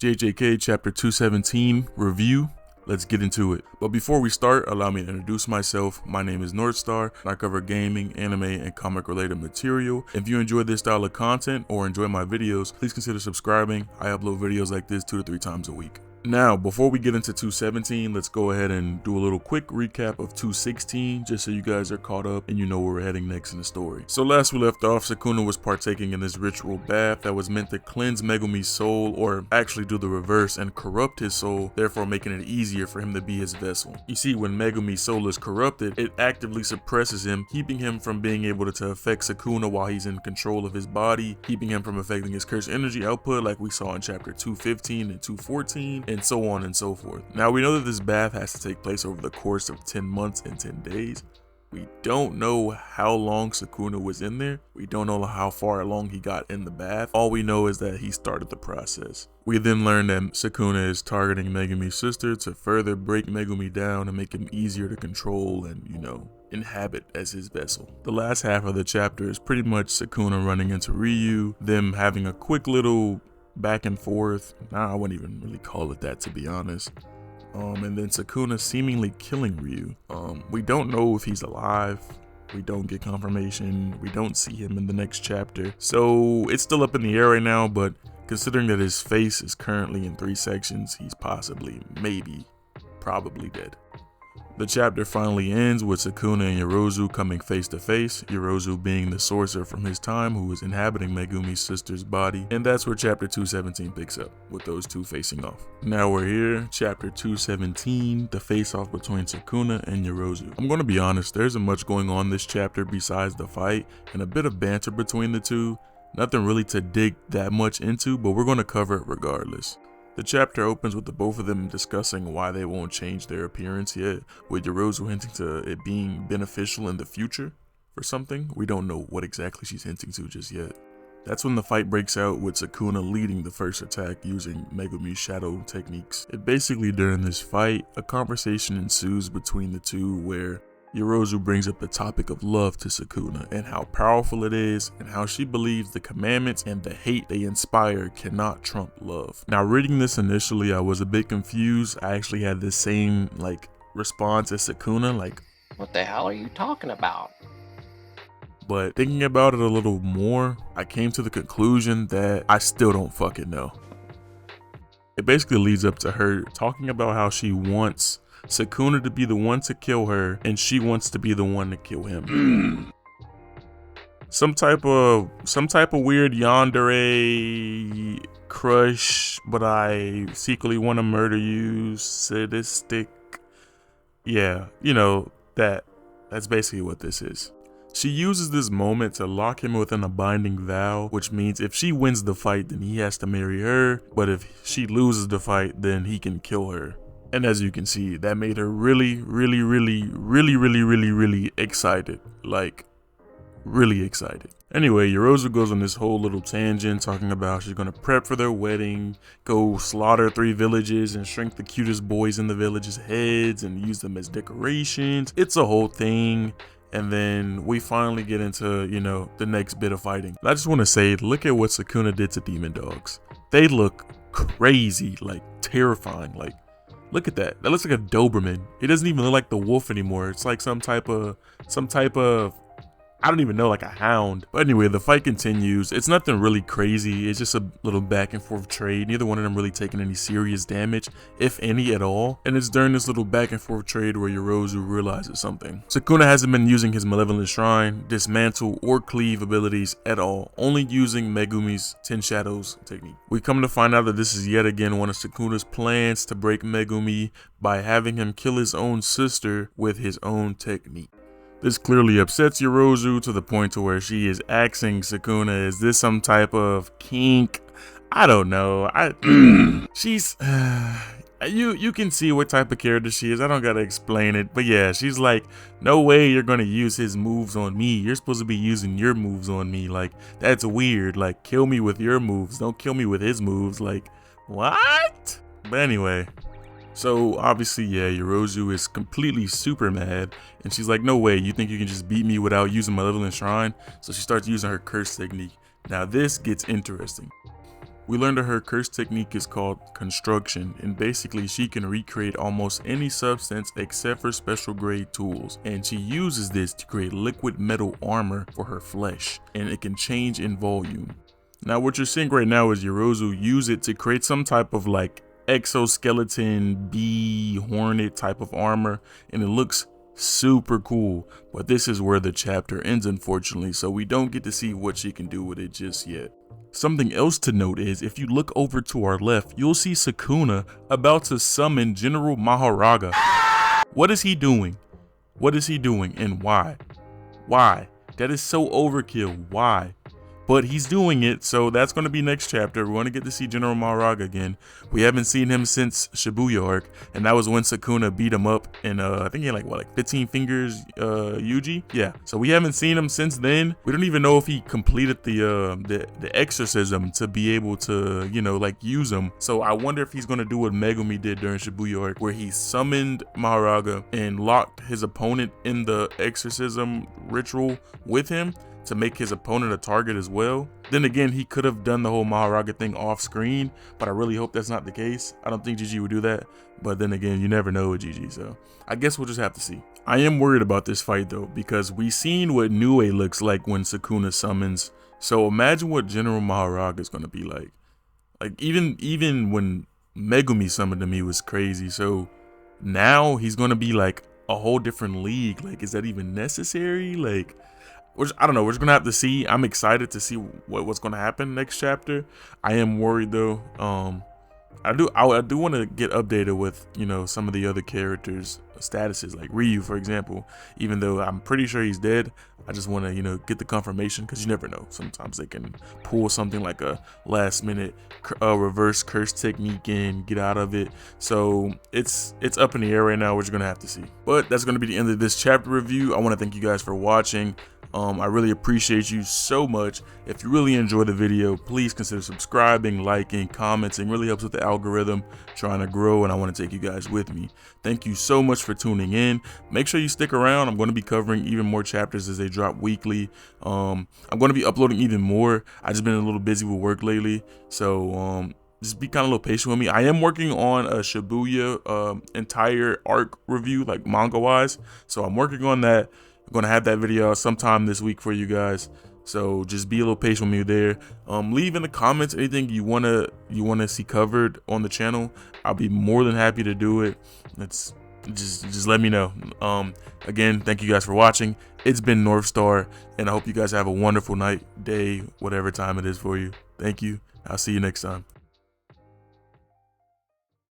JJK Chapter 217 review. Let's get into it. But before we start, allow me to introduce myself. My name is Northstar, and I cover gaming, anime, and comic related material. If you enjoy this style of content or enjoy my videos, please consider subscribing. I upload videos like this 2 to 3 times a week. Now, before we get into 217, let's go ahead and do a little quick recap of 216, just so you guys are caught up and you know where we're heading next in the story. So last we left off, Sukuna was partaking in this ritual bath that was meant to cleanse Megumi's soul, or actually do the reverse and corrupt his soul, therefore making it easier for him to be his vessel. You see, when Megumi's soul is corrupted, it actively suppresses him, keeping him from being able to affect Sukuna while he's in control of his body, keeping him from affecting his curse energy output like we saw in chapter 215 and 214. And so on and so forth. Now we know that this bath has to take place over the course of 10 months and 10 days. We don't know how long Sukuna was in there. We don't know how far along he got in the bath. All we know is that he started the process. We then learn that Sukuna is targeting Megumi's sister to further break Megumi down and make him easier to control and, inhabit as his vessel. The last half of the chapter is pretty much Sukuna running into Ryu, them having a quick little back and forth. I wouldn't even really call it that, to be honest. And then Sukuna seemingly killing Ryu. We don't know if he's alive. We don't get confirmation. We don't see him in the next chapter. So it's still up in the air right now, but considering that his face is currently in 3 sections, he's possibly, probably dead. The chapter finally ends with Sukuna and Yorozou coming face to face, Yorozou being the sorcerer from his time who was inhabiting Megumi's sister's body, and that's where chapter 217 picks up, with those two facing off. Now we're here, chapter 217, the face-off between Sukuna and Yorozou. I'm gonna be honest, there isn't much going on this chapter besides the fight, and a bit of banter between the two. Nothing really to dig that much into, but we're gonna cover it regardless. The chapter opens with the both of them discussing why they won't change their appearance yet, with Yorozou hinting to it being beneficial in the future for something. We don't know what exactly she's hinting to just yet. That's when the fight breaks out, with Sukuna leading the first attack using Megumi's shadow techniques. Basically during this fight, a conversation ensues between the two where Yorozou brings up the topic of love to Sukuna and how powerful it is, and how she believes the commandments and the hate they inspire cannot trump love. Now, reading this initially, I was a bit confused. I actually had the same response as Sukuna, what the hell are you talking about? But thinking about it a little more, I came to the conclusion that I still don't fucking know. It basically leads up to her talking about how she wants Sukuna to be the one to kill her, and she wants to be the one to kill him. Some type of weird yandere crush, but I secretly want to murder you, sadistic. Yeah, that's basically what this is. She uses this moment to lock him within a binding vow, which means if she wins the fight, then he has to marry her, but if she loses the fight, then he can kill her. And as you can see, that made her really excited. Really excited. Anyway, Yorozou goes on this whole little tangent talking about how she's gonna prep for their wedding, go slaughter 3 villages and shrink the cutest boys in the village's heads and use them as decorations. It's a whole thing. And then we finally get into, the next bit of fighting. I just want to say, look at what Sukuna did to demon dogs. They look crazy, terrifying. Look at that. That looks like a Doberman. It doesn't even look like the wolf anymore. It's like some type of, I don't even know, like a hound. But anyway, the fight continues. It's nothing really crazy. It's just a little back and forth trade. Neither one of them really taking any serious damage, if any at all. And it's during this little back and forth trade where Yorozou realizes something. Sukuna hasn't been using his Malevolent Shrine, Dismantle, or Cleave abilities at all, only using Megumi's 10 Shadows technique. We come to find out that this is yet again one of Sukuna's plans to break Megumi by having him kill his own sister with his own technique. This clearly upsets Yorozou to the point to where she is asking Sukuna, is this some type of kink? I don't know. She's, you can see what type of character she is. I don't gotta explain it. But yeah, she's like, no way you're gonna use his moves on me. You're supposed to be using your moves on me. That's weird. Kill me with your moves. Don't kill me with his moves. What? But anyway. So obviously, yeah, Yorozou is completely super mad, and she's like, no way, you think you can just beat me without using Malevolent Shrine? So she starts using her curse technique. Now this gets interesting. We learned that her curse technique is called construction, and basically she can recreate almost any substance except for special grade tools, and she uses this to create liquid metal armor for her flesh, and it can change in volume. Now what you're seeing right now is yorozou use it to create some type of like exoskeleton bee hornet type of armor, and it looks super cool, but this is where the chapter ends, unfortunately, so we don't get to see what she can do with it just yet. Something else to note is if you look over to our left, you'll see Sukuna about to summon General Maharaga. What is he doing? What is he doing, and why? Why? That is so overkill. Why? But he's doing it, so that's going to be next chapter. We're going to get to see General Maharaga again. We haven't seen him since Shibuya arc, and that was when Sukuna beat him up, and I think he had like 15 fingers Yuji. Yeah, so we haven't seen him since then. We don't even know if he completed the exorcism to be able to, you know, like use him. So I wonder if he's going to do what Megumi did during Shibuya arc, where he summoned Maharaga and locked his opponent in the exorcism ritual with him, to make his opponent a target as well. Then again, he could have done the whole Maharaga thing off screen, but I really hope that's not the case. I don't think GG would do that, but then again, you never know with GG, so I guess we'll just have to see. I am worried about this fight though, because we seen what Nue looks like when Sukuna summons, so imagine what General Maharaga is going to be like. Like even when Megumi summoned him, he was crazy, so now he's going to be like a whole different league. Like, is that even necessary? Like, I don't know. We're just gonna have to see. I'm excited to see what's gonna happen next chapter. I am worried though. I do want to get updated with, you know, some of the other characters' statuses, like Ryu, for example. Even though I'm pretty sure he's dead, I just want to, you know, get the confirmation, because you never know. Sometimes they can pull something like a last minute reverse curse technique and get out of it. So it's up in the air right now. We're just gonna have to see. But that's gonna be the end of this chapter review. I want to thank you guys for watching. I really appreciate you so much. If you really enjoyed the video, please consider subscribing, liking, commenting. Really helps with the algorithm trying to grow, and I want to take you guys with me. Thank you so much for tuning in. Make sure you stick around. I'm going to be covering even more chapters as they drop weekly. I'm going to be uploading even more. I've just been a little busy with work lately, so just be kind of a little patient with me. I am working on a Shibuya entire arc review, like manga wise, so I'm working on that. I'm gonna have that video sometime this week for you guys, so just be a little patient with me there. Leave in the comments anything you wanna see covered on the channel. I'll be more than happy to do it. It's just let me know. Again, thank you guys for watching. It's been Northstar, and I hope you guys have a wonderful night, day, whatever time it is for you. Thank you. I'll see you next time.